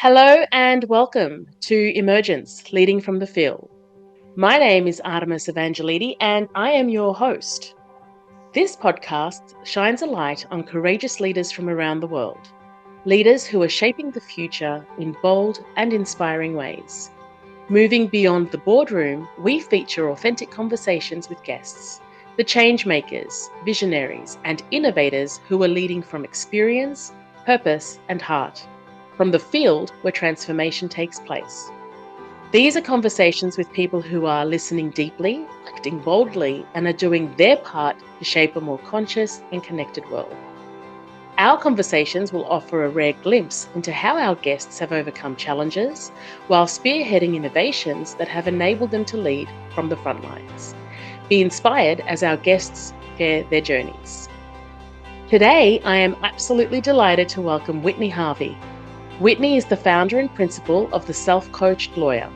Hello and welcome to Emergence, Leading from the Field. My name is Artemis Evangelidi and I am your host. This podcast shines a light on courageous leaders from around the world, leaders who are shaping the future in bold and inspiring ways. Moving beyond the boardroom, we feature authentic conversations with guests, the change makers, visionaries, and innovators who are leading from experience, purpose, and heart, from the field where transformation takes place. These are conversations with people who are listening deeply, acting boldly, and are doing their part to shape a more conscious and connected world. Our conversations will offer a rare glimpse into how our guests have overcome challenges while spearheading innovations that have enabled them to lead from the front lines. Be inspired as our guests share their journeys. Today, I am absolutely delighted to welcome Whitney Harvey. Whitney is the founder and principal of the Self-Coached Lawyer,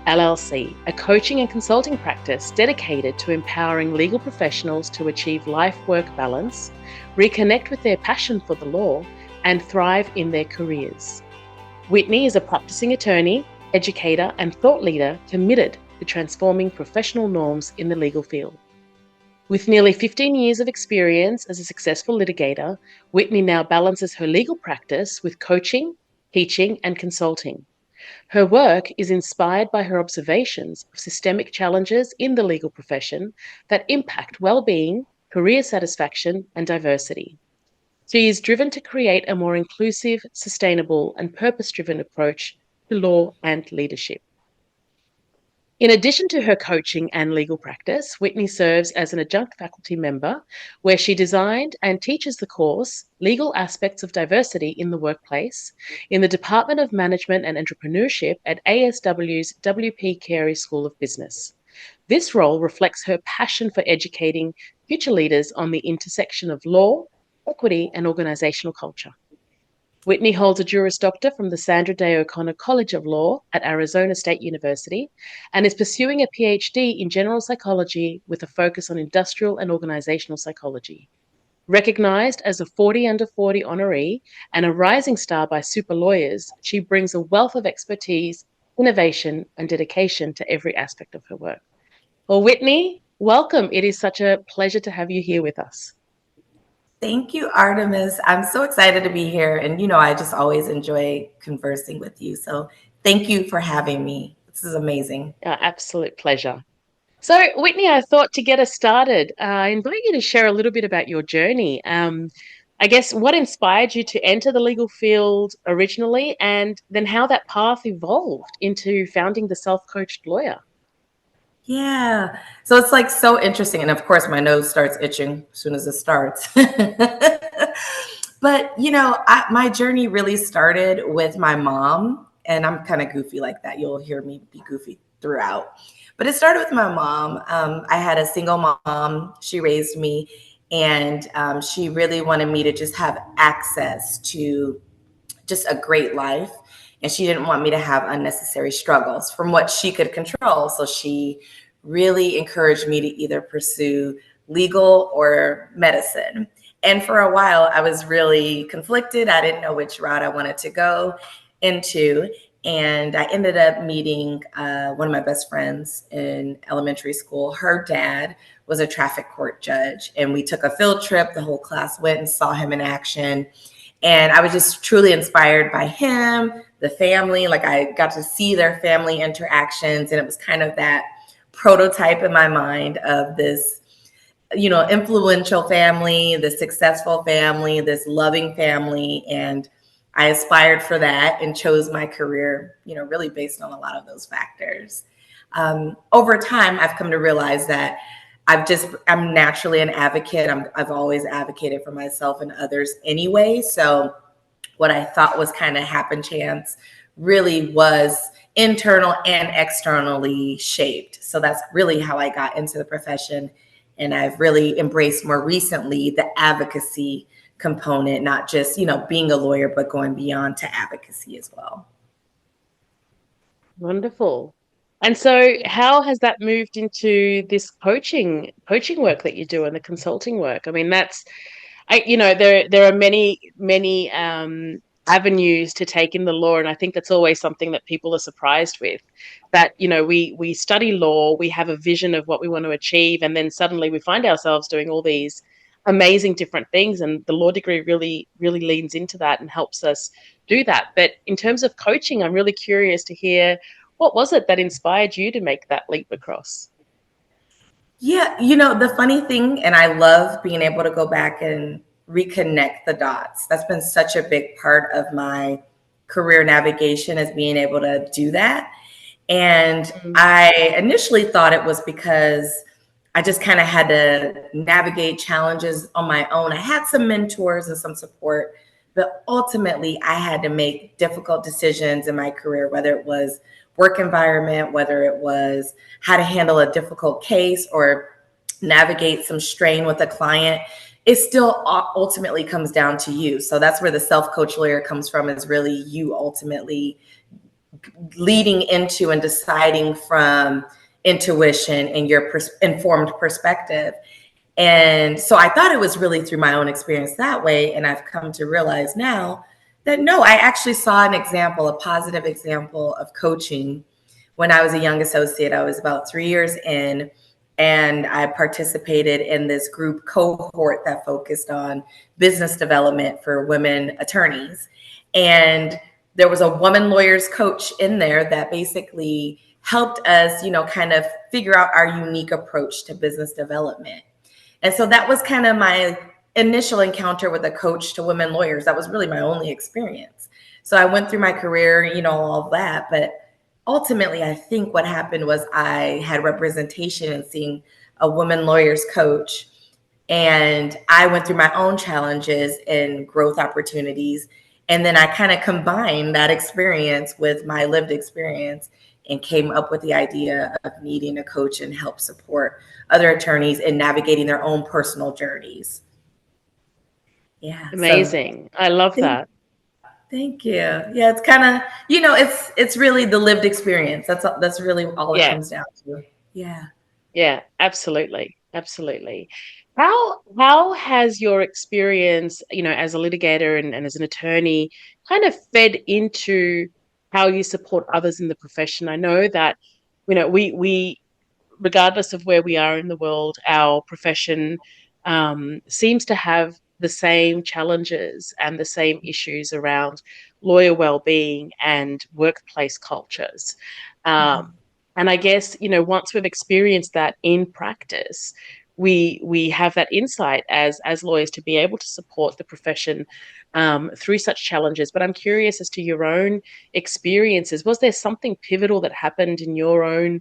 LLC, a coaching and consulting practice dedicated to empowering legal professionals to achieve life-work balance, reconnect with their passion for the law, and thrive in their careers. Whitney is a practicing attorney, educator, and thought leader committed to transforming professional norms in the legal field. With nearly 15 years of experience as a successful litigator, Whitney now balances her legal practice with coaching, teaching, and consulting. Her work is inspired by her observations of systemic challenges in the legal profession that impact well-being, career satisfaction, and diversity. She is driven to create a more inclusive, sustainable, and purpose-driven approach to law and leadership. In addition to her coaching and legal practice, Whitney serves as an adjunct faculty member where she designed and teaches the course Legal Aspects of Diversity in the Workplace in the Department of Management and Entrepreneurship at ASW's W.P. Carey School of Business. This role reflects her passion for educating future leaders on the intersection of law, equity, and organizational culture. Whitney holds a Juris Doctor from the Sandra Day O'Connor College of Law at Arizona State University and is pursuing a PhD in general psychology with a focus on industrial and organizational psychology. Recognized as a 40 Under 40 honoree and a rising star by Super Lawyers, she brings a wealth of expertise, innovation, and dedication to every aspect of her work. Well, Whitney, welcome. It is such a pleasure to have you here with us. Thank you, Artemis. I'm so excited to be here. And, I just always enjoy conversing with you. So thank you for having me. This is amazing. Absolute pleasure. So, Whitney, I thought to get us started, I invite you to share a little bit about your journey. I guess what inspired you to enter the legal field originally, and then how that path evolved into founding the Self-Coached Lawyer. Yeah. So it's like so interesting. And of course, my nose starts itching as soon as it starts. But, my journey really started with my mom. And I'm kind of goofy like that. You'll hear me be goofy throughout. But it started with my mom. I had a single mom. She raised me. And she really wanted me to just have access to just a great life. And she didn't want me to have unnecessary struggles from what she could control. So she really encouraged me to either pursue legal or medicine. And for a while, I was really conflicted. I didn't know which route I wanted to go into. And I ended up meeting one of my best friends in elementary school. Her dad was a traffic court judge. And we took a field trip. The whole class went and saw him in action. And I was just truly inspired by him, the family. Like I got to see their family interactions. And it was kind of that prototype in my mind of this, influential family, this successful family, this loving family. And I aspired for that and chose my career, really based on a lot of those factors. Over time, I've come to realize that I'm naturally an advocate. I've always advocated for myself and others anyway. So what I thought was kind of happen chance really was internal and externally shaped. So that's really how I got into the profession. And I've really embraced more recently the advocacy component, not just, being a lawyer, but going beyond to advocacy as well. Wonderful. And so how has that moved into this coaching work that you do and the consulting work? I mean, there are many avenues to take in the law. And I think that's always something that people are surprised with, that, we study law, we have a vision of what we want to achieve, and then suddenly we find ourselves doing all these amazing different things. And the law degree really, really leans into that and helps us do that. But in terms of coaching, I'm really curious to hear, what was it that inspired you to make that leap across? Yeah, the funny thing, and I love being able to go back and reconnect the dots. That's been such a big part of my career navigation, is being able to do that. And I initially thought it was because I just kind of had to navigate challenges on my own. I had some mentors and some support, but ultimately I had to make difficult decisions in my career, whether it was work environment, whether it was how to handle a difficult case or navigate some strain with a client. It still ultimately comes down to you. So that's where the self-coach lawyer comes from, is really you ultimately leading into and deciding from intuition and your informed perspective. And so I thought it was really through my own experience that way. And I've come to realize now that no, I actually saw an example, a positive example of coaching when I was a young associate. I was about 3 years in, and I participated in this group cohort that focused on business development for women attorneys. And there was a woman lawyers coach in there that basically helped us, kind of figure out our unique approach to business development. And so that was kind of my initial encounter with a coach to women lawyers. That was really my only experience. So I went through my career, all of that. But ultimately, I think what happened was I had representation in seeing a women lawyers coach. And I went through my own challenges and growth opportunities. And then I kind of combined that experience with my lived experience and came up with the idea of needing a coach and help support other attorneys in navigating their own personal journeys. Yeah. So Amazing. I love that. thank you. Yeah, it's kind of, it's really the lived experience. That's really all it Yeah. comes down to. Yeah. Yeah, absolutely. Absolutely. How has your experience, as a litigator and as an attorney kind of fed into how you support others in the profession? I know that, we regardless of where we are in the world, our profession seems to have the same challenges and the same issues around lawyer well-being and workplace cultures. Um, and I guess, once we've experienced that in practice, we have that insight as lawyers to be able to support the profession through such challenges. But I'm curious as to your own experiences. Was there something pivotal that happened in your own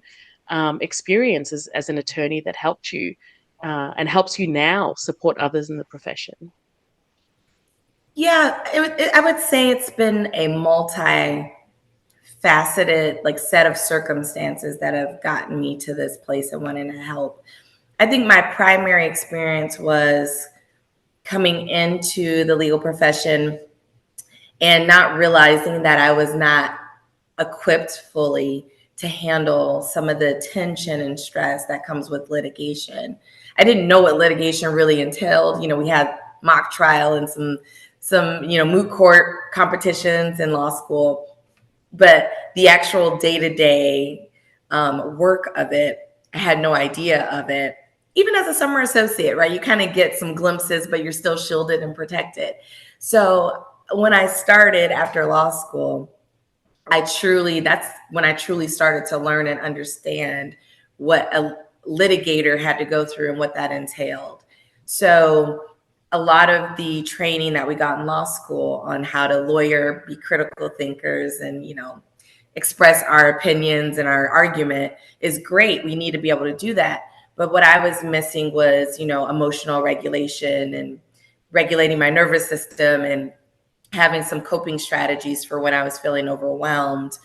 experience as an attorney that helped you and helps you now support others in the profession? Yeah, I would say it's been a multi-faceted set of circumstances that have gotten me to this place of wanting to help. I think my primary experience was coming into the legal profession and not realizing that I was not equipped fully to handle some of the tension and stress that comes with litigation. I didn't know what litigation really entailed. We had mock trial and some moot court competitions in law school, but the actual day-to-day work of it, I had no idea of it. Even as a summer associate, right? You kind of get some glimpses, but you're still shielded and protected. So when I started after law school, that's when I truly started to learn and understand what a litigator had to go through and what that entailed. So a lot of the training that we got in law school on how to lawyer, be critical thinkers, and express our opinions and our argument is great. We need to be able to do that. But what I was missing was, emotional regulation and regulating my nervous system and having some coping strategies for when I was feeling overwhelmed,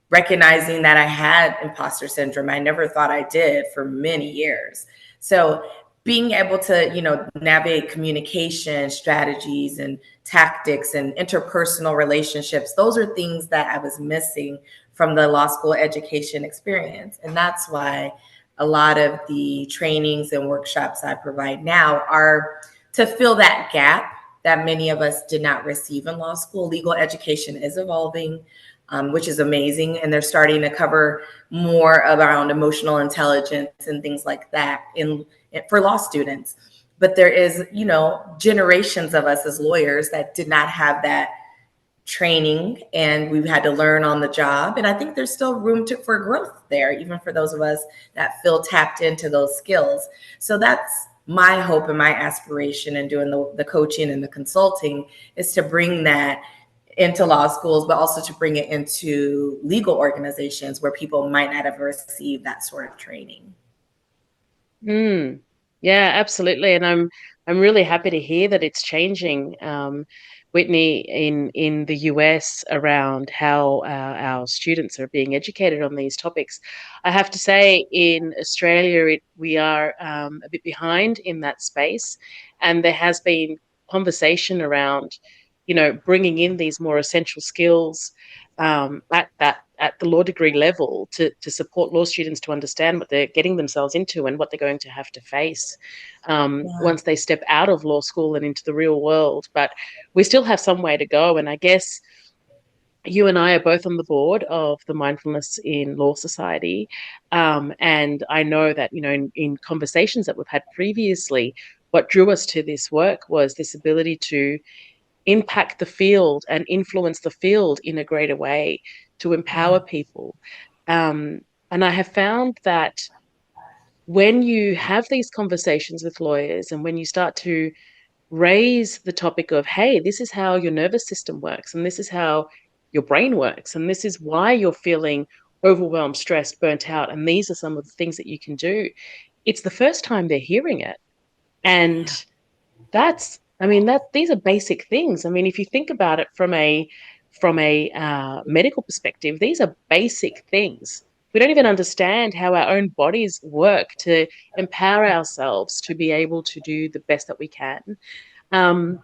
recognizing that I had imposter syndrome. I never thought I did for many years. So being able to, navigate communication strategies and tactics and interpersonal relationships, those are things that I was missing from the law school education experience. And that's why a lot of the trainings and workshops I provide now are to fill that gap that many of us did not receive in law school. Legal education is evolving, which is amazing. And they're starting to cover more around emotional intelligence and things like that for law students. But there is, generations of us as lawyers that did not have that training, and we've had to learn on the job. And I think there's still room for growth there, even for those of us that feel tapped into those skills. So that's my hope and my aspiration in doing the coaching and the consulting, is to bring that into law schools, but also to bring it into legal organizations where people might not have received that sort of training. Yeah, absolutely. And I'm really happy to hear that it's changing, Whitney, in the US, around how our students are being educated on these topics. I have to say, in Australia, we are a bit behind in that space, and there has been conversation around, bringing in these more essential skills at the law degree level to support law students to understand what they're getting themselves into and what they're going to have to face once they step out of law school and into the real world. But we still have some way to go. And I guess you and I are both on the board of the Mindfulness in Law Society. And I know that, in conversations that we've had previously, what drew us to this work was this ability to impact the field and influence the field in a greater way, to empower people. And I have found that when you have these conversations with lawyers, and when you start to raise the topic of, hey, this is how your nervous system works, and this is how your brain works, and this is why you're feeling overwhelmed, stressed, burnt out, and these are some of the things that you can do, it's the first time they're hearing it. And these are basic things. I mean, if you think about it from a medical perspective, these are basic things. We don't even understand how our own bodies work to empower ourselves to be able to do the best that we can. And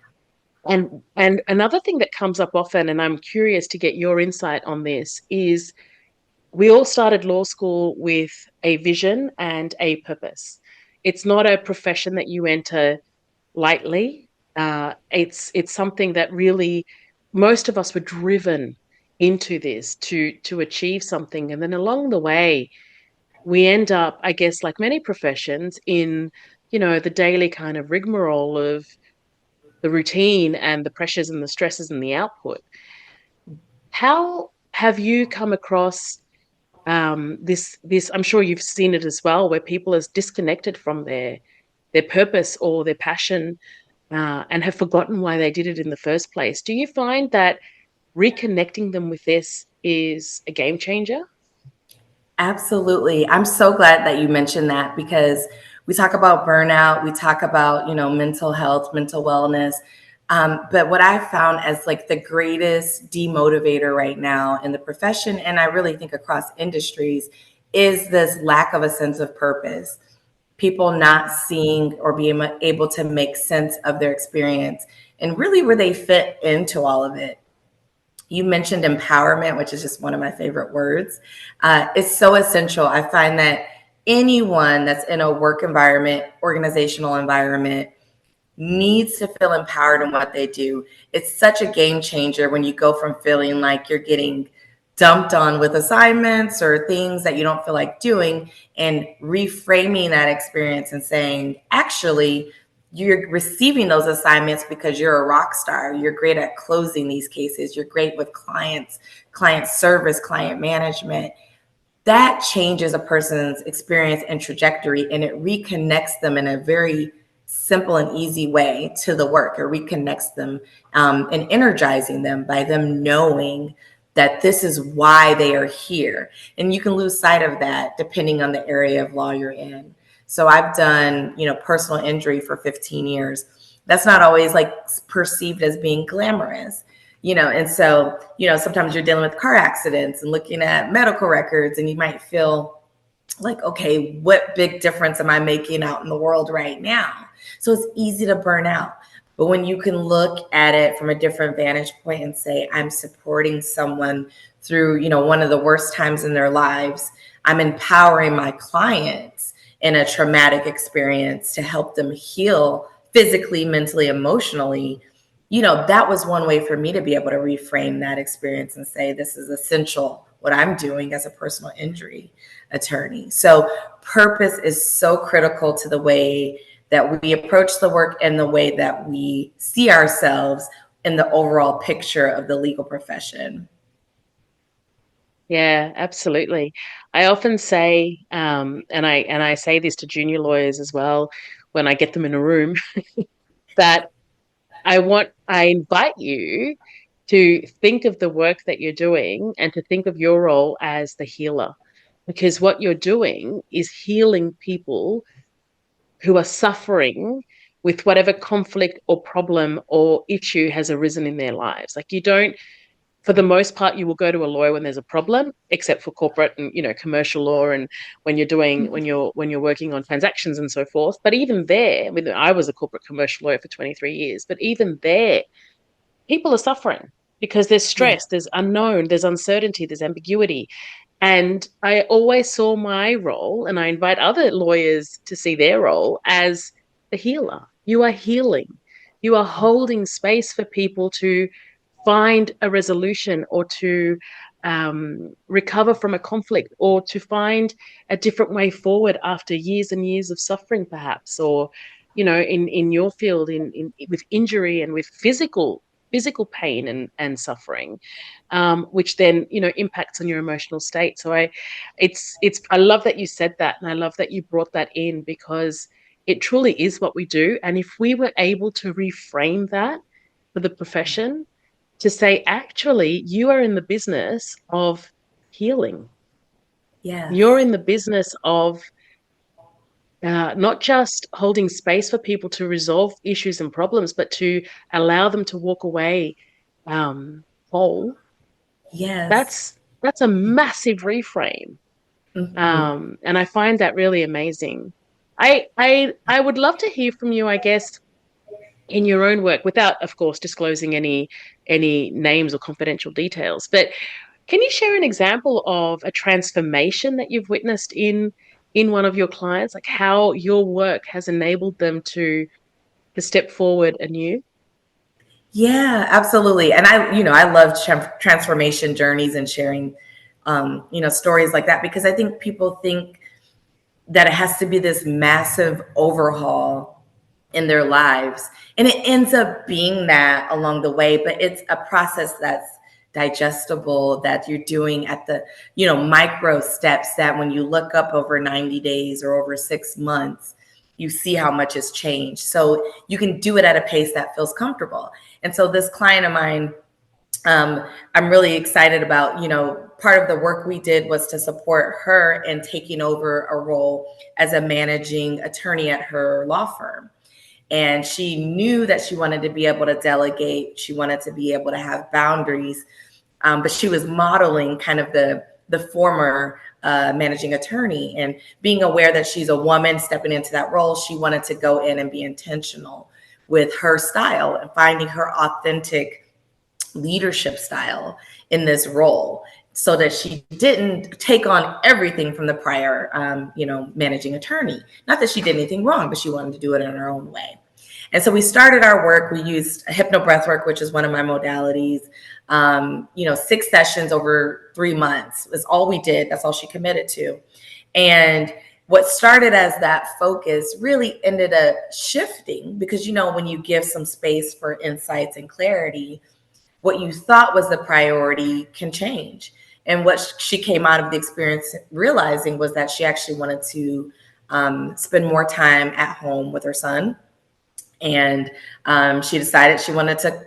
another thing that comes up often, and I'm curious to get your insight on this, is we all started law school with a vision and a purpose. It's not a profession that you enter lightly. It's something that really most of us were driven into this to achieve something, and then along the way we end up, I guess, like many professions, in the daily kind of rigmarole of the routine and the pressures and the stresses and the output. How have you come across this? I'm sure you've seen it as well, where people are disconnected from their purpose or their passion, and have forgotten why they did it in the first place. Do you find that reconnecting them with this is a game changer? Absolutely. I'm so glad that you mentioned that, because we talk about burnout, we talk about, mental health, mental wellness. But what I found as like the greatest demotivator right now in the profession, and I really think across industries, is this lack of a sense of purpose. People not seeing or being able to make sense of their experience and really where they fit into all of it. You mentioned empowerment, which is just one of my favorite words. It's so essential. I find that anyone that's in a work environment, organizational environment, needs to feel empowered in what they do. It's such a game changer when you go from feeling like you're getting dumped on with assignments or things that you don't feel like doing, and reframing that experience and saying, actually, you're receiving those assignments because you're a rock star. You're great at closing these cases. You're great with clients, client service, client management. That changes a person's experience and trajectory, and it reconnects them in a very simple and easy way to the work. It reconnects them and energizing them by them knowing that this is why they are here. And you can lose sight of that depending on the area of law you're in. So I've done, personal injury for 15 years. That's not always like perceived as being glamorous, and so, sometimes you're dealing with car accidents and looking at medical records, and you might feel like, okay, what big difference am I making out in the world right now? So it's easy to burn out. But when you can look at it from a different vantage point and say, I'm supporting someone through, one of the worst times in their lives, I'm empowering my clients in a traumatic experience to help them heal physically, mentally, emotionally, that was one way for me to be able to reframe that experience and say, this is essential, what I'm doing as a personal injury attorney. So purpose is so critical to the way that we approach the work and the way that we see ourselves in the overall picture of the legal profession. Yeah, absolutely. I often say, and I say this to junior lawyers as well when I get them in a room, that I invite you to think of the work that you're doing and to think of your role as the healer, because what you're doing is healing people who are suffering with whatever conflict or problem or issue has arisen in their lives. Like, you don't, for the most part, you will go to a lawyer when there's a problem, except for corporate and commercial law, and when you're working on transactions and so forth. But even there, I mean, I was a corporate commercial lawyer for 23 years, but even there, people are suffering because there's Yeah. stress, there's unknown, there's uncertainty, there's ambiguity. And I always saw my role, and I invite other lawyers to see their role as the healer. You are healing. You are holding space for people to find a resolution, or to recover from a conflict, or to find a different way forward after years and years of suffering, perhaps, or in your field, in with injury and with physical pain and suffering, which then impacts on your emotional state. So I love that you said that, and I love that you brought that in, because it truly is what we do. And if we were able to reframe that for the profession, to say, actually, you are in the business of healing. You're Yes. in the business of not just holding space for people to resolve issues and problems, but to allow them to walk away whole. Yes. That's a massive reframe, Hmm. and I find that really amazing. I would love to hear from you, I guess, in your own work, without, of course, disclosing any names or confidential details. But can you share an example of a transformation that you've witnessed in one of your clients, like how your work has enabled them to step forward anew? Yeah, absolutely. And I love transformation journeys and sharing, stories like that, because I think people think that it has to be this massive overhaul in their lives. And it ends up being that along the way, but it's a process that's digestible, that you're doing at the, micro steps, that when you look up over 90 days or over 6 months, you see how much has changed. So you can do it at a pace that feels comfortable. And so this client of mine, I'm really excited about, part of the work we did was to support her in taking over a role as a managing attorney at her law firm. And she knew that she wanted to be able to delegate. She wanted to be able to have boundaries. But she was modeling kind of the former managing attorney, and being aware that she's a woman stepping into that role. She wanted to go in and be intentional with her style and finding her authentic leadership style in this role, so that she didn't take on everything from the prior, managing attorney. Not that she did anything wrong, but she wanted to do it in her own way. And so we started our work. We used hypnobreathwork, which is one of my modalities. 6 sessions over 3 months was all we did. That's all she committed to. And what started as that focus really ended up shifting, because, when you give some space for insights and clarity, what you thought was the priority can change. And what she came out of the experience realizing was that she actually wanted to spend more time at home with her son. And she decided she wanted to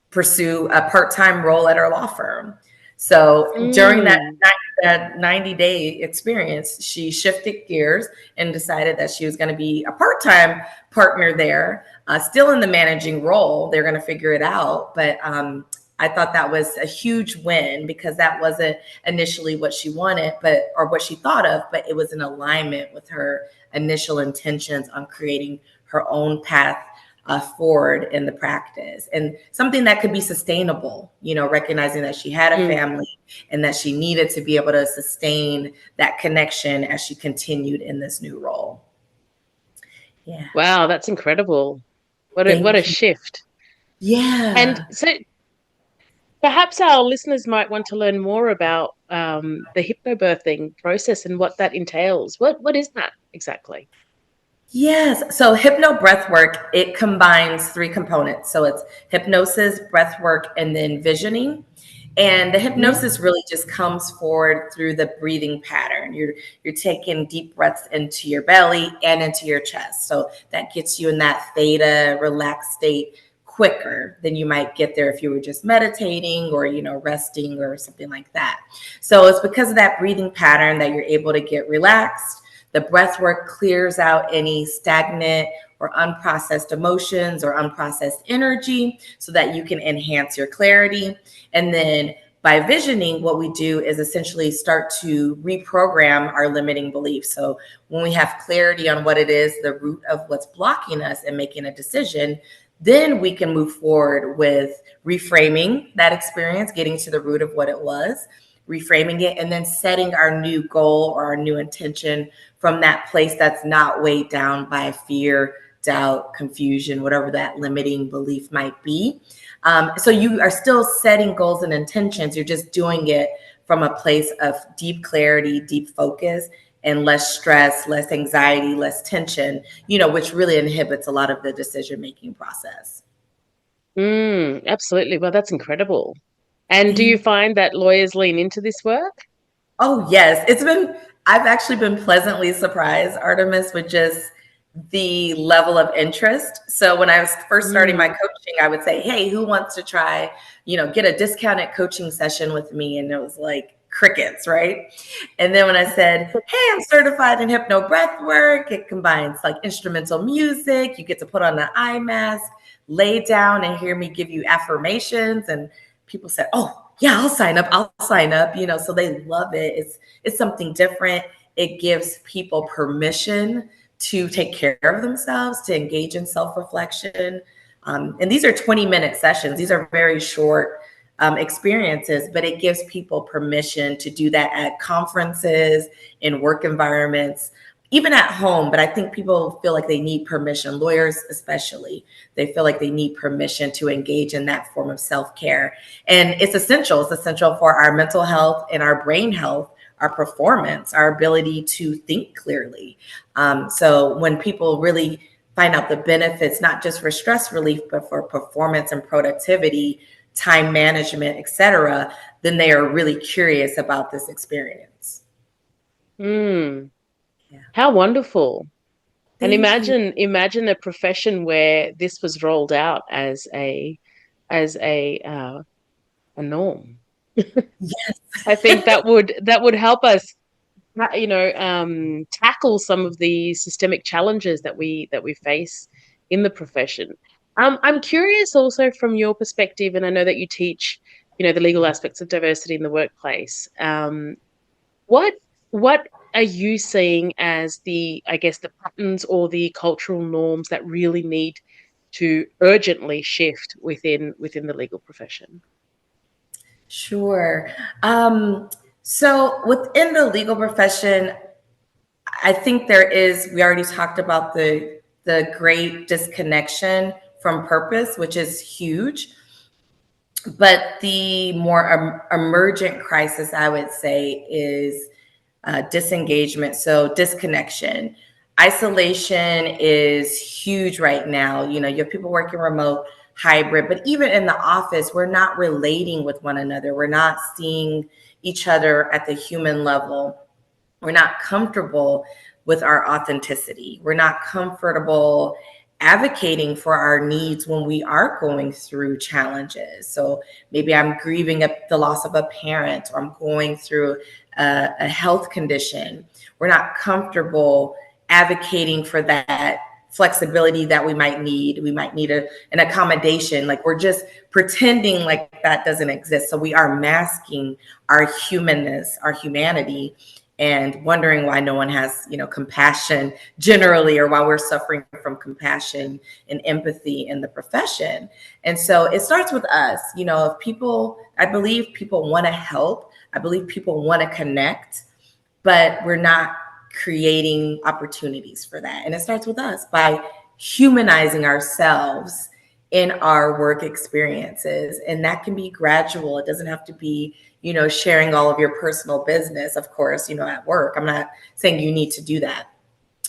pursue a part-time role at her law firm. So during Mm. that 90-day experience, she shifted gears and decided that she was going to be a part-time partner there, still in the managing role. They're going to figure it out. But I thought that was a huge win, because that wasn't initially what she wanted, or what she thought of, but it was in alignment with her initial intentions on creating her own path forward in the practice, and something that could be sustainable, recognizing that she had a Mm. family and that she needed to be able to sustain that connection as she continued in this new role. Yeah. Wow, that's incredible. What a Thank you. shift. And Yeah. so perhaps our listeners might want to learn more about the hypnobirthing process and what that entails. What is that exactly? Yes. So hypno breath work, it combines three components. So it's hypnosis, breath work, and then visioning. And the Mm, hypnosis really just comes forward through the breathing pattern. You're taking deep breaths into your belly and into your chest. So that gets you in that theta relaxed state quicker than you might get there if you were just meditating or resting or something like that. So it's because of that breathing pattern that you're able to get relaxed. The breath work clears out any stagnant or unprocessed emotions or unprocessed energy so that you can enhance your clarity. And then by visioning, what we do is essentially start to reprogram our limiting beliefs. So when we have clarity on what it is, the root of what's blocking us and making a decision, then we can move forward with reframing that experience, getting to the root of what it was, reframing it, and then setting our new goal or our new intention from that place that's not weighed down by fear, doubt, confusion, whatever that limiting belief might be. So you are still setting goals and intentions. You're just doing it from a place of deep clarity, deep focus, and less stress, less anxiety, less tension, which really inhibits a lot of the decision making process. absolutely. Well, that's incredible. And do you Thank find that lawyers lean into this work? Oh, yes. I've actually been pleasantly surprised, Artemis, with just the level of interest. So when I was first starting my Mm. coaching, I would say, hey, who wants to try, get a discounted coaching session with me? And it was like crickets, right? And then when I said, hey, I'm certified in hypno breath work, it combines like instrumental music. You get to put on an eye mask, lay down and hear me give you affirmations. And people said, oh, yeah, I'll sign up, so they love it. It's something different. It gives people permission to take care of themselves, to engage in self-reflection. And these are 20-minute sessions. These are very short experiences, but it gives people permission to do that at conferences, in work environments, even at home. But I think people feel like they need permission, lawyers especially. They feel like they need permission to engage in that form of self-care. And it's essential. It's essential for our mental health and our brain health, our performance, our ability to think clearly. So when people really find out the benefits, not just for stress relief, but for performance and productivity, time management, etc., then they are really curious about this experience. Mm. Yeah. How wonderful. And Thank you. imagine a profession where this was rolled out as a norm. Yes. I think that would help us, tackle some of the systemic challenges that we face in the profession. I'm curious also from your perspective, and I know that you teach, the legal aspects of diversity in the workplace. What what are you seeing as I guess, the patterns or the cultural norms that really need to urgently shift within the legal profession? Sure. So within the legal profession, I think we already talked about the great disconnection from purpose, which is huge. But the more emergent crisis, I would say, is disengagement. So disconnection. Isolation is huge right now. You have people working remote, hybrid, but even in the office, we're not relating with one another. We're not seeing each other at the human level. We're not comfortable with our authenticity. We're not comfortable advocating for our needs when we are going through challenges. So maybe I'm grieving the loss of a parent, or I'm going through a health condition. We're not comfortable advocating for that flexibility that we might need. We might need an accommodation. Like, we're just pretending like that doesn't exist. So we are masking our humanness, our humanity, and wondering why no one has, compassion generally, or why we're suffering from compassion and empathy in the profession. And so it starts with us. If people, I believe people want to help. I believe people want to connect, but we're not creating opportunities for that. And it starts with us by humanizing ourselves in our work experiences. And that can be gradual. It doesn't have to be, sharing all of your personal business, of course, at work. I'm not saying you need to do that.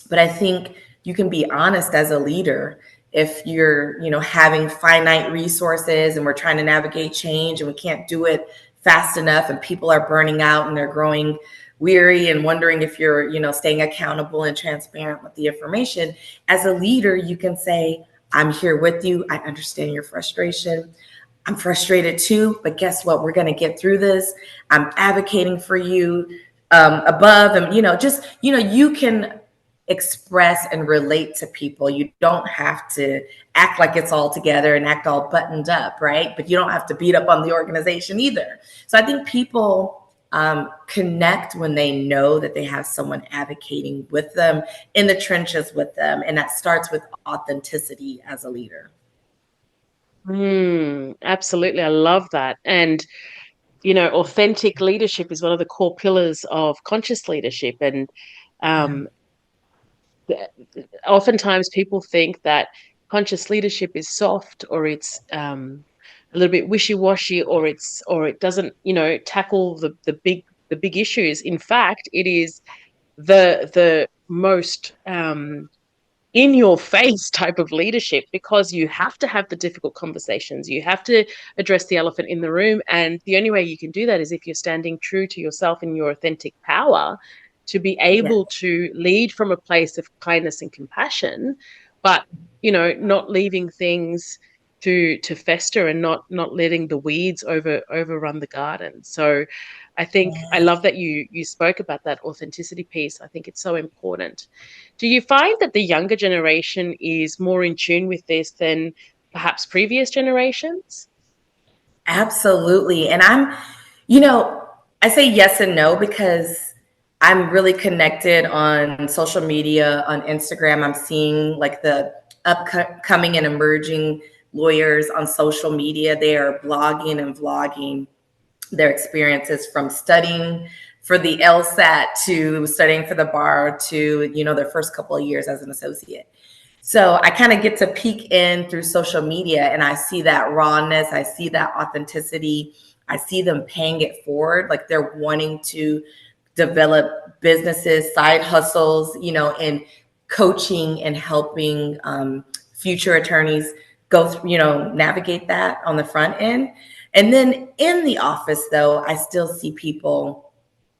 But I think you can be honest as a leader if you're, having finite resources and we're trying to navigate change and we can't do it fast enough and people are burning out and they're growing weary and wondering if you're, staying accountable and transparent with the information. As a leader, you can say, I'm here with you. I understand your frustration. I'm frustrated too, but guess what? We're going to get through this. I'm advocating for you above, and you can express and relate to people. You don't have to act like it's all together and act all buttoned up, right? But you don't have to beat up on the organization either. So I think people connect when they know that they have someone advocating with them in the trenches with them. And that starts with authenticity as a leader. Absolutely. I love that. And, authentic leadership is one of the core pillars of conscious leadership. And oftentimes people think that conscious leadership is soft, or it's a little bit wishy-washy, or it doesn't, tackle the big issues. In fact, it is the most in your face type of leadership, because you have to have the difficult conversations. You have to address the elephant in the room. And the only way you can do that is if you're standing true to yourself in your authentic power, to be able to lead from a place of kindness and compassion, but, not leaving things to fester, and not letting the weeds overrun the garden. So I think I love that you spoke about that authenticity piece. I think it's so important. Do you find that the younger generation is more in tune with this than perhaps previous generations? Absolutely. And I say yes and no because I'm really connected on social media, on Instagram. I'm seeing like the upcoming and emerging lawyers on social media. They are blogging and vlogging their experiences from studying for the LSAT to studying for the bar to, their first couple of years as an associate. So I kind of get to peek in through social media and I see that rawness. I see that authenticity. I see them paying it forward. Like they're wanting to develop businesses, side hustles, and coaching and helping future attorneys go through, navigate that on the front end. And then in the office, though, I still see people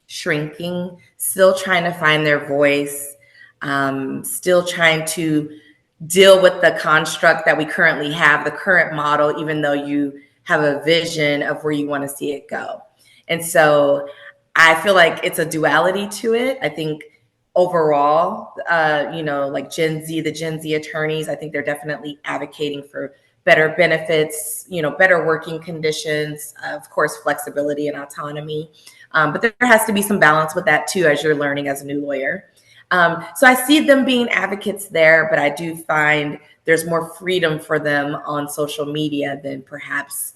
shrinking, still trying to find their voice, still trying to deal with the construct that we currently have, the current model, even though you have a vision of where you want to see it go. And so I feel like it's a duality to it. I think overall, like the Gen Z attorneys, I think they're definitely advocating for better benefits, better working conditions, of course, flexibility and autonomy. But there has to be some balance with that too, as you're learning as a new lawyer. So I see them being advocates there, but I do find there's more freedom for them on social media than perhaps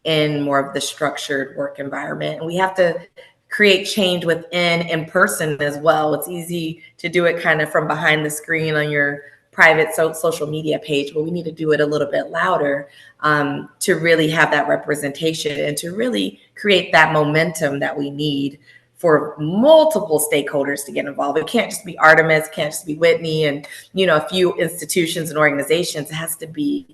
in more of the structured work environment. And we have to create change within in person as well. It's easy to do it kind of from behind the screen on your private social media page, but we need to do it a little bit louder to really have that representation and to really create that momentum that we need for multiple stakeholders to get involved. It can't just be Artemis, can't just be Whitney and, a few institutions and organizations. It has to be,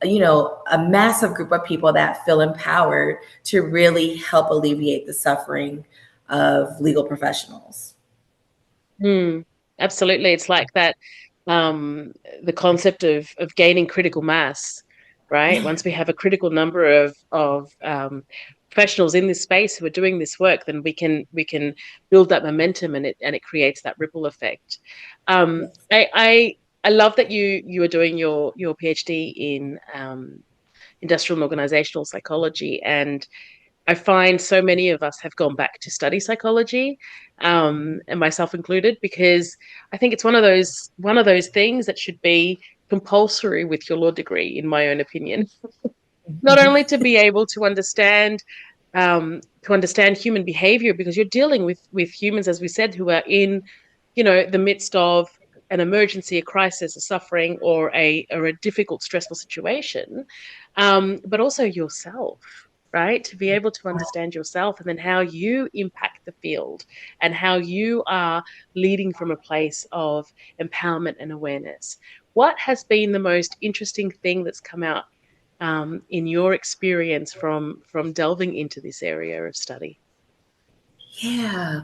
a massive group of people that feel empowered to really help alleviate the suffering of legal professionals. Absolutely. It's like that, the concept of gaining critical mass, right? Once we have a critical number of professionals in this space who are doing this work, then we can build that momentum, and it creates that ripple effect. I love that you are doing your PhD in industrial and organizational psychology, and I find so many of us have gone back to study psychology, and myself included, because I think it's one of those things that should be compulsory with your law degree, in my own opinion. Not only to be able to understand human behavior, because you're dealing with humans, as we said, who are in, the midst of an emergency, a crisis, a suffering, or a difficult, stressful situation, but also yourself, right? To be able to understand yourself and then how you impact the field and how you are leading from a place of empowerment and awareness. What has been the most interesting thing that's come out in your experience from delving into this area of study? Yeah.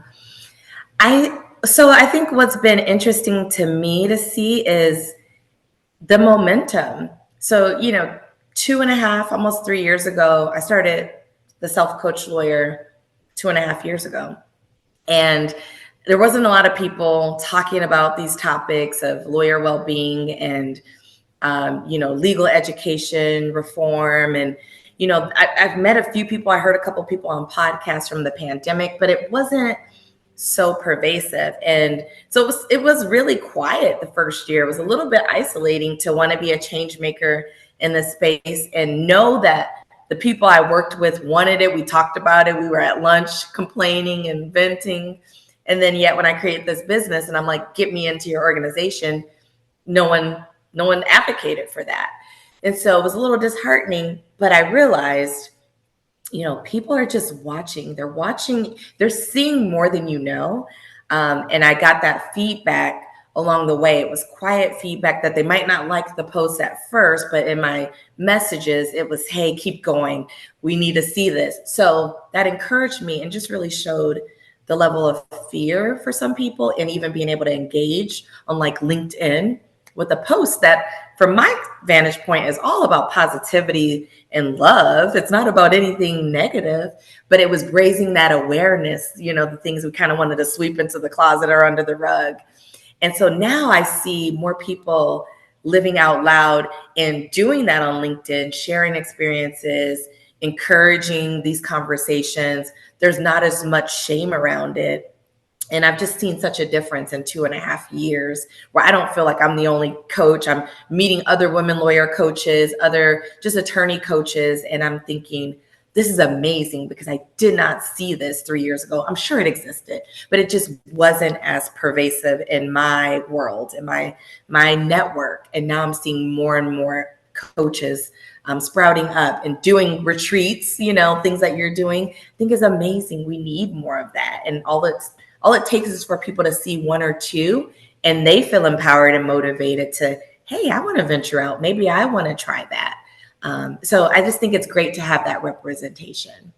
I think what's been interesting to me to see is the momentum. So, 2.5, almost 3 years ago, I started the self-coach lawyer 2.5 years ago. And there wasn't a lot of people talking about these topics of lawyer well-being and, legal education reform. And, I've met a few people. I heard a couple of people on podcasts from the pandemic, but it wasn't so pervasive. And so it was really quiet the first year. It was a little bit isolating to want to be a change maker in this space and know that the people I worked with wanted it. We talked about it. We were at lunch complaining and venting. And then yet when I create this business and I'm like, get me into your organization, no one advocated for that. And so it was a little disheartening, but I realized, people are just watching. They're watching, they're seeing more than you know. And I got that feedback along the way. It was quiet feedback that they might not like the post at first, but in my messages, it was, hey, keep going. We need to see this. So that encouraged me and just really showed the level of fear for some people, and even being able to engage on like LinkedIn with a post that from my vantage point is all about positivity and love. It's not about anything negative, but it was raising that awareness, the things we kind of wanted to sweep into the closet or under the rug. And so now I see more people living out loud and doing that on LinkedIn, sharing experiences, encouraging these conversations. There's not as much shame around it. And I've just seen such a difference in 2.5 years where I don't feel like I'm the only coach. I'm meeting other women lawyer coaches, other just attorney coaches. And I'm thinking, this is amazing because I did not see this 3 years ago. I'm sure it existed, but it just wasn't as pervasive in my world, in my network. And now I'm seeing more and more coaches sprouting up and doing retreats, things that you're doing. I think is amazing. We need more of that. And all it takes is for people to see one or two and they feel empowered and motivated to, hey, I want to venture out. Maybe I want to try that. So I just think it's great to have that representation.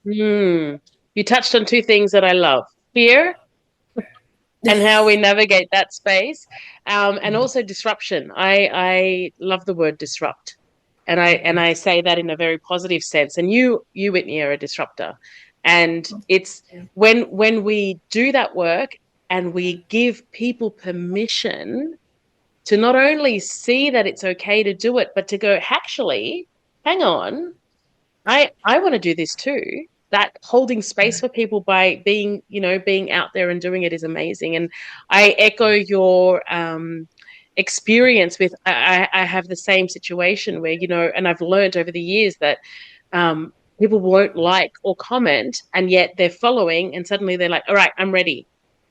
You touched on two things that I love: fear and how we navigate that space, and also disruption. I love the word disrupt, and I say that in a very positive sense. And you Whitney, are a disruptor, and it's when we do that work and we give people permission to not only see that it's okay to do it, but to go, actually, hang on, I want to do this too. That holding space for people by being out there and doing it is amazing. And I echo your experience with, I have the same situation where, and I've learned over the years that people won't like or comment, and yet they're following, and suddenly they're like, all right, I'm ready.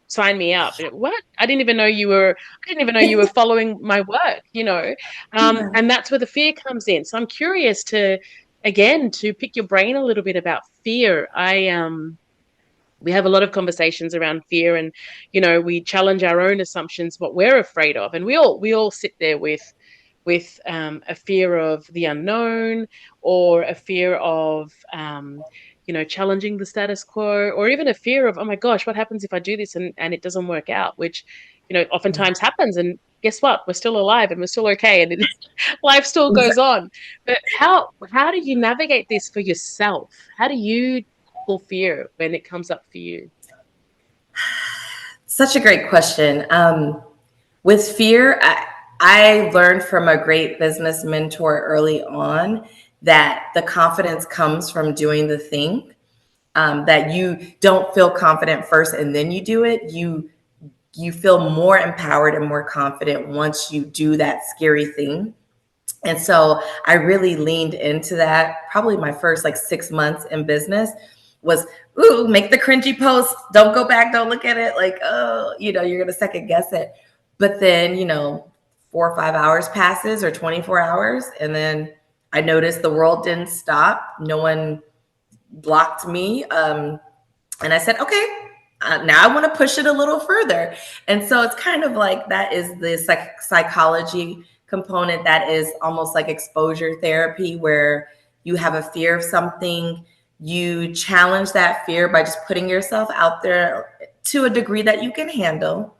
Sign me up. What? I didn't even know you were following my work, and that's where the fear comes in. So I'm curious to pick your brain a little bit about fear. We have a lot of conversations around fear, and we challenge our own assumptions, what we're afraid of, and we all sit there with a fear of the unknown, or a fear of challenging the status quo, or even a fear of, oh my gosh, what happens if I do this and it doesn't work out, which oftentimes happens. And guess what, we're still alive and we're still okay, and life still goes on. But how do you navigate this for yourself? How do you tackle fear when it comes up for you? Such a great question. With fear, I learned from a great business mentor early on that the confidence comes from doing the thing, that you don't feel confident first and then you do it. You feel more empowered and more confident once you do that scary thing. And so I really leaned into that. Probably my first 6 months in business was, make the cringy post. Don't go back. Don't look at it. You're going to second guess it. But then, 4 or 5 hours passes or 24 hours. And then I noticed the world didn't stop. No one blocked me. And I said, okay, now I want to push it a little further. And so it's kind of like that is the psychology component that is almost like exposure therapy, where you have a fear of something, you challenge that fear by just putting yourself out there to a degree that you can handle.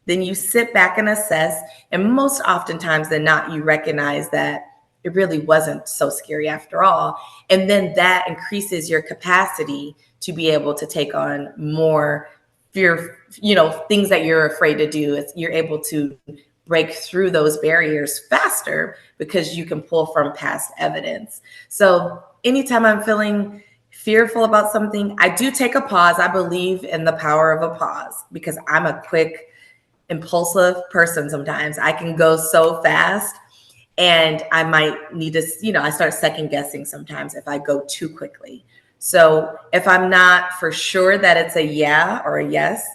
Then you sit back and assess. And most oftentimes than not, you recognize that it really wasn't so scary after all. And then that increases your capacity to be able to take on more fear, things that you're afraid to do. You're able to break through those barriers faster because you can pull from past evidence. So anytime I'm feeling fearful about something, I do take a pause. I believe in the power of a pause because I'm a quick, impulsive person. Sometimes I can go so fast and I might need to, I start second guessing sometimes if I go too quickly. So if I'm not for sure that it's a yeah or a yes,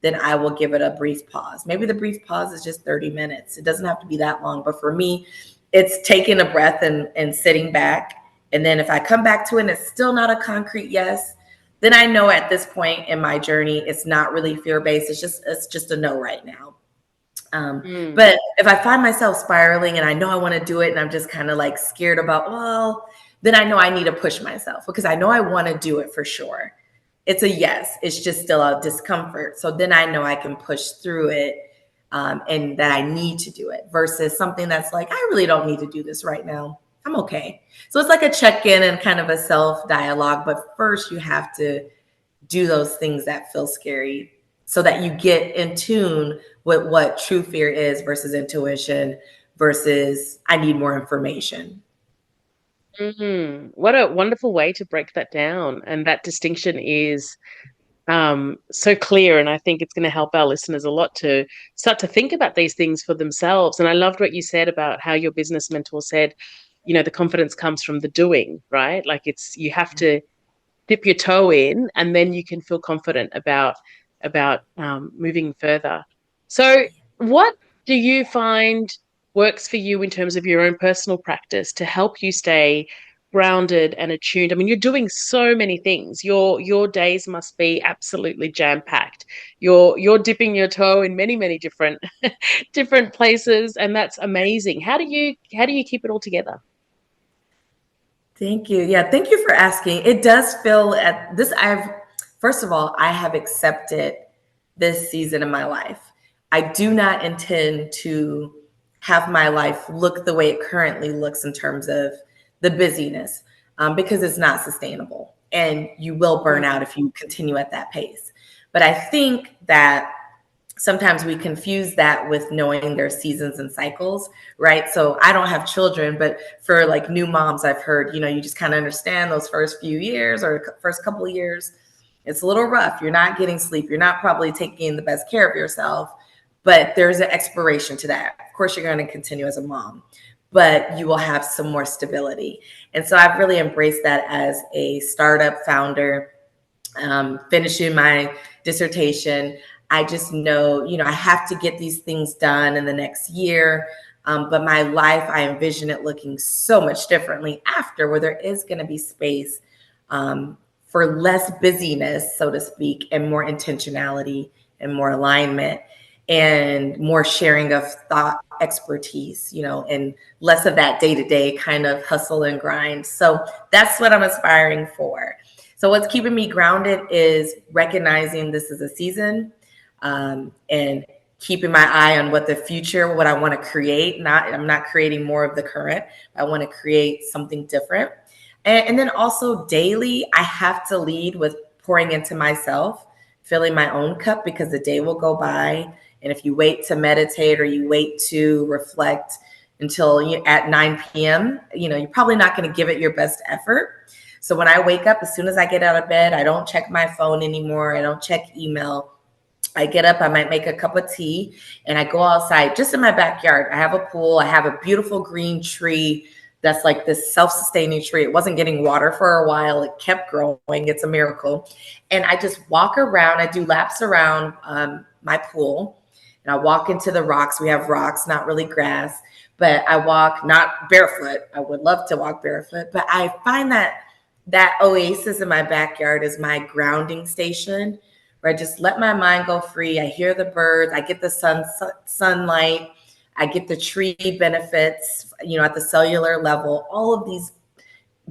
then I will give it a brief pause. Maybe the brief pause is just 30 minutes. It doesn't have to be that long. But for me, it's taking a breath and sitting back. And then if I come back to it and it's still not a concrete yes, then I know at this point in my journey, it's not really fear-based. It's just a no right now. But if I find myself spiraling and I know I want to do it and I'm just kind of like scared about, well, then I know I need to push myself because I know I want to do it for sure. It's a yes. It's just still a discomfort. So then I know I can push through it and that I need to do it versus something that's like, I really don't need to do this right now. I'm okay. So it's like a check-in and kind of a self-dialogue. But first you have to do those things that feel scary so that you get in tune with what true fear is versus intuition versus I need more information. What a wonderful way to break that down. And that distinction is so clear. And I think it's going to help our listeners a lot to start to think about these things for themselves. And I loved what you said about how your business mentor said, the confidence comes from the doing, right? Like you have to dip your toe in and then you can feel confident about moving further. So what do you find works for you in terms of your own personal practice to help you stay grounded and attuned? I mean, you're doing so many things. Your days must be absolutely jam-packed. You're dipping your toe in many different different places, and that's amazing. How do you keep it all together? Thank you. Yeah, thank you for asking. It does feel at this first of all, I have accepted this season of my life. I do not intend to have my life look the way it currently looks in terms of the busyness because it's not sustainable and you will burn out if you continue at that pace. But I think that sometimes we confuse that with knowing their seasons and cycles, right? So I don't have children, but for like new moms, I've heard, you just kind of understand those first few years or first couple of years. It's a little rough. You're not getting sleep. You're not probably taking the best care of yourself, but there's an expiration to that. Of course, you're going to continue as a mom, but you will have some more stability. And so I've really embraced that as a startup founder, finishing my dissertation. I just know, I have to get these things done in the next year. But my life, I envision it looking so much differently after, where there is going to be space for less busyness, so to speak, and more intentionality and more alignment and more sharing of thought expertise, and less of that day-to-day kind of hustle and grind. So that's what I'm aspiring for. So what's keeping me grounded is recognizing this is a season and keeping my eye on what I want to create. I'm not creating more of the current. I want to create something different. And then also daily, I have to lead with pouring into myself, filling my own cup because the day will go by. And if you wait to meditate or you wait to reflect until at 9 p.m., you're probably not going to give it your best effort. So when I wake up, as soon as I get out of bed, I don't check my phone anymore. I don't check email. I get up, I might make a cup of tea, and I go outside just in my backyard. I have a pool. I have a beautiful green tree that's like this self-sustaining tree. It wasn't getting water for a while. It kept growing. It's a miracle. And I just walk around. I do laps around my pool. and I walk into the rocks. We have rocks, not really grass, but I walk not barefoot. I would love to walk barefoot, but I find that oasis in my backyard is my grounding station, where I just let my mind go free. I hear the birds, I get the sunlight, I get the tree benefits, at the cellular level, all of these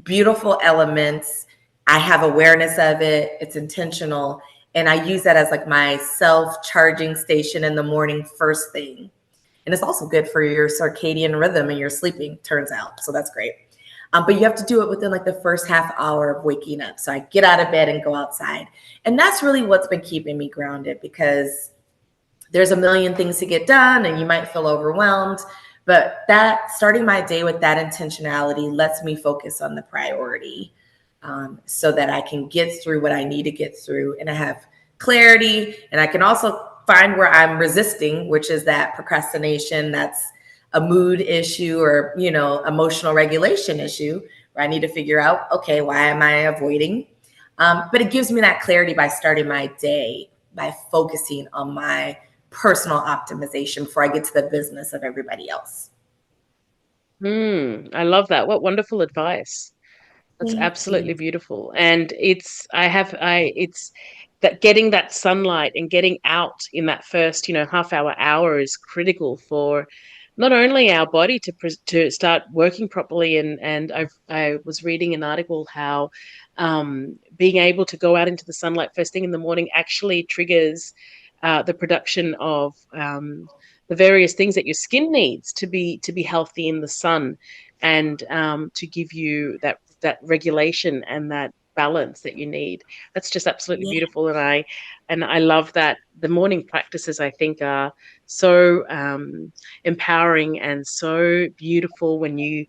beautiful elements. I have awareness of it. It's intentional. And I use that as like my self-charging station in the morning, first thing. And it's also good for your circadian rhythm and your sleeping, turns out. So that's great. But you have to do it within like the first half hour of waking up. So I get out of bed and go outside. And that's really what's been keeping me grounded, because there's a million things to get done and you might feel overwhelmed. But that starting my day with that intentionality lets me focus on the priority, so that I can get through what I need to get through, and I have clarity. And I can also find where I'm resisting, which is that procrastination. That's a mood issue, or, emotional regulation issue, where I need to figure out, okay, why am I avoiding? But it gives me that clarity by starting my day by focusing on my personal optimization before I get to the business of everybody else. I love that. What wonderful advice. That's Thank absolutely you. beautiful. And it's that getting that sunlight and getting out in that first, half hour is critical for not only our body to start working properly. And I was reading an article how being able to go out into the sunlight first thing in the morning actually triggers the production of the various things that your skin needs to be healthy in the sun, and to give you that regulation and that balance that you need. That's just absolutely Yeah. beautiful. And I love that the morning practices, I think, are so empowering and so beautiful when you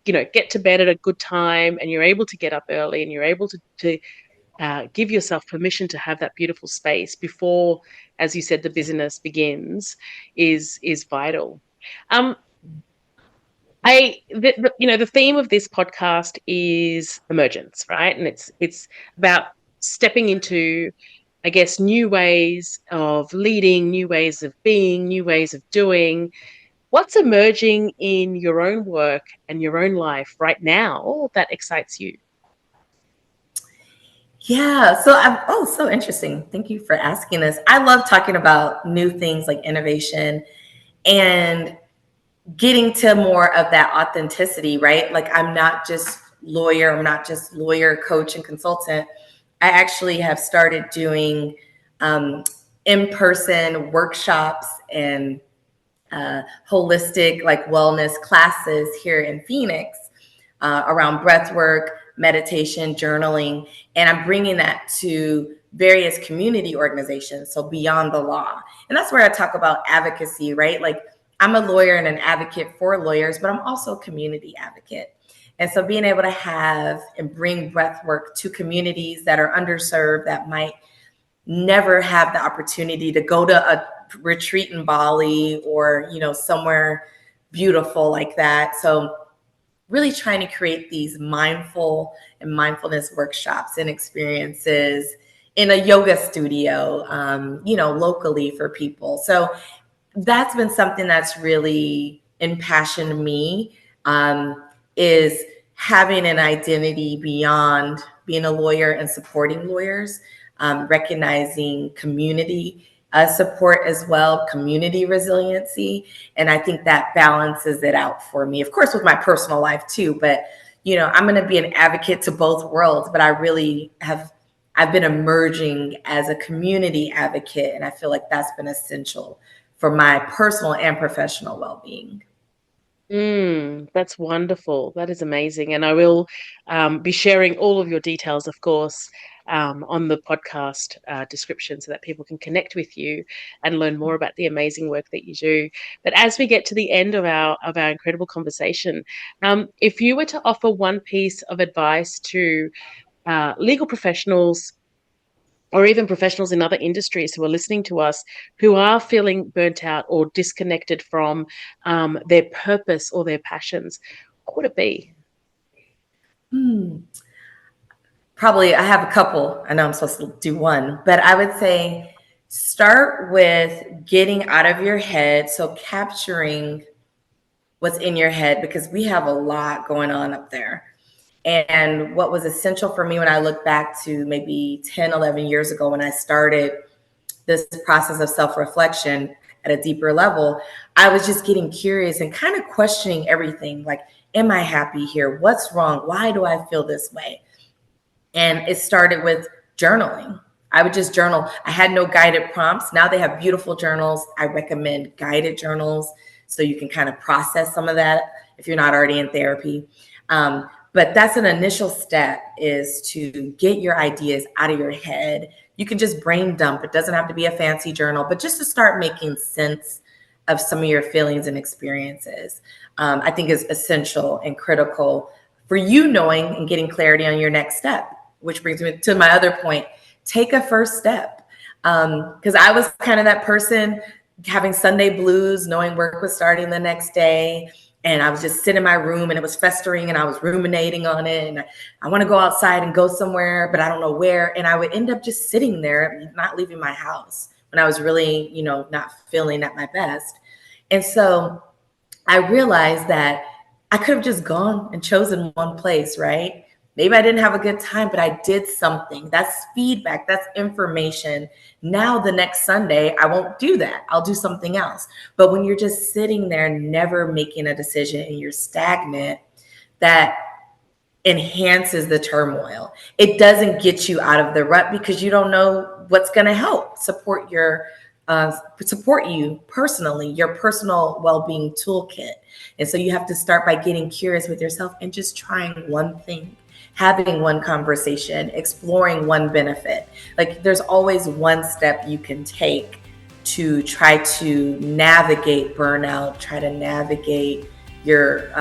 get to bed at a good time, and you're able to get up early, and you're able to give yourself permission to have that beautiful space before, as you said, the busyness begins, is vital. Um, the theme of this podcast is emergence, right? And it's about stepping into, I guess, new ways of leading, new ways of being, new ways of doing. What's emerging in your own work and your own life right now that excites you? Yeah. So interesting. Thank you for asking this. I love talking about new things like innovation and getting to more of that authenticity, right? Like I'm not just lawyer, coach, and consultant. I actually have started doing um, in-person workshops and holistic like wellness classes here in Phoenix, around breath work, meditation, journaling. And I'm bringing that to various community organizations, so beyond the law. And that's where I talk about advocacy, right? Like I'm a lawyer and an advocate for lawyers, but I'm also a community advocate. And so being able to have and bring breath work to communities that are underserved, that might never have the opportunity to go to a retreat in Bali, or, somewhere beautiful like that. So really trying to create these mindful and mindfulness workshops and experiences in a yoga studio, locally for people. So that's been something that's really impassioned me, is having an identity beyond being a lawyer and supporting lawyers, recognizing community support as well, community resiliency. And I think that balances it out for me, of course, with my personal life too. But, I'm going to be an advocate to both worlds, but I've been emerging as a community advocate. And I feel like that's been essential for my personal and professional well-being. That's wonderful. That is amazing. And I will be sharing all of your details, of course, on the podcast description, so that people can connect with you and learn more about the amazing work that you do. But as we get to the end of our incredible conversation, if you were to offer one piece of advice to legal professionals, or even professionals in other industries who are listening to us, who are feeling burnt out or disconnected from their purpose or their passions, what would it be? Hmm. Probably I have a couple. I know I'm supposed to do one, but I would say Start with getting out of your head. So capturing what's in your head, because we have a lot going on up there. And what was essential for me when I look back to maybe 10, 11 years ago when I started this process of self-reflection at a deeper level, I was just getting curious and kind of questioning everything. Like, am I happy here? What's wrong? Why do I feel this way? And it started with journaling. I would just journal. I had no guided prompts. Now they have beautiful journals. I recommend guided journals so you can kind of process some of that if you're not already in therapy. But that's an initial step, is to get your ideas out of your head. You can just brain dump. It doesn't have to be a fancy journal, but just to start making sense of some of your feelings and experiences, I think is essential and critical for you knowing and getting clarity on your next step, which brings me to my other point. Take a first step. Because I was kind of that person having Sunday blues, knowing work was starting the next day. And I was just sitting in my room and it was festering and I was ruminating on it. And I want to go outside and go somewhere, but I don't know where. And I would end up just sitting there, not leaving my house when I was really, not feeling at my best. And so I realized that I could have just gone and chosen one place, right? Maybe I didn't have a good time, but I did something. That's feedback. That's information. Now, the next Sunday, I won't do that. I'll do something else. But when you're just sitting there, never making a decision, and you're stagnant, that enhances the turmoil. It doesn't get you out of the rut because you don't know what's going to help support you personally, your personal well-being toolkit. And so you have to start by getting curious with yourself and just trying one thing, having one conversation, exploring one benefit. Like, there's always one step you can take to try to navigate burnout, try to navigate your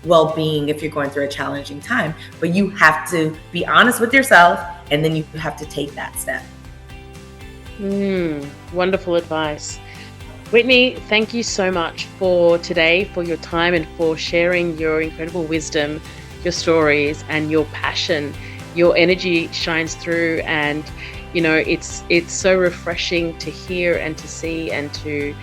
well-being if you're going through a challenging time. But you have to be honest with yourself, and then you have to take that step. Wonderful advice. Whitney, thank you so much for today, for your time and for sharing your incredible wisdom, your stories, and your passion. Your energy shines through, and it's so refreshing to hear and to see and to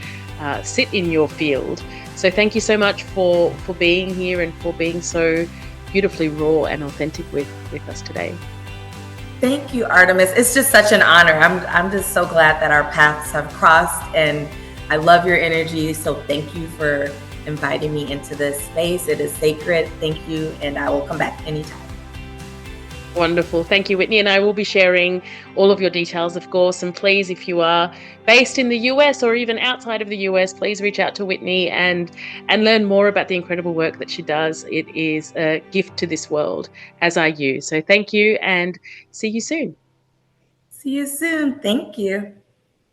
sit in your field. So thank you so much for being here and for being so beautifully raw and authentic with us today. Thank you, Artemis. It's just such an honor. I'm just so glad that our paths have crossed, and I love your energy. So thank you for inviting me into this space. It is sacred. Thank you. And I will come back anytime. Wonderful. Thank you, Whitney. And I will be sharing all of your details, of course. And please, if you are based in the US or even outside of the US, please reach out to Whitney and learn more about the incredible work that she does. It is a gift to this world, as are you. So thank you, and see you soon. See you soon. Thank you.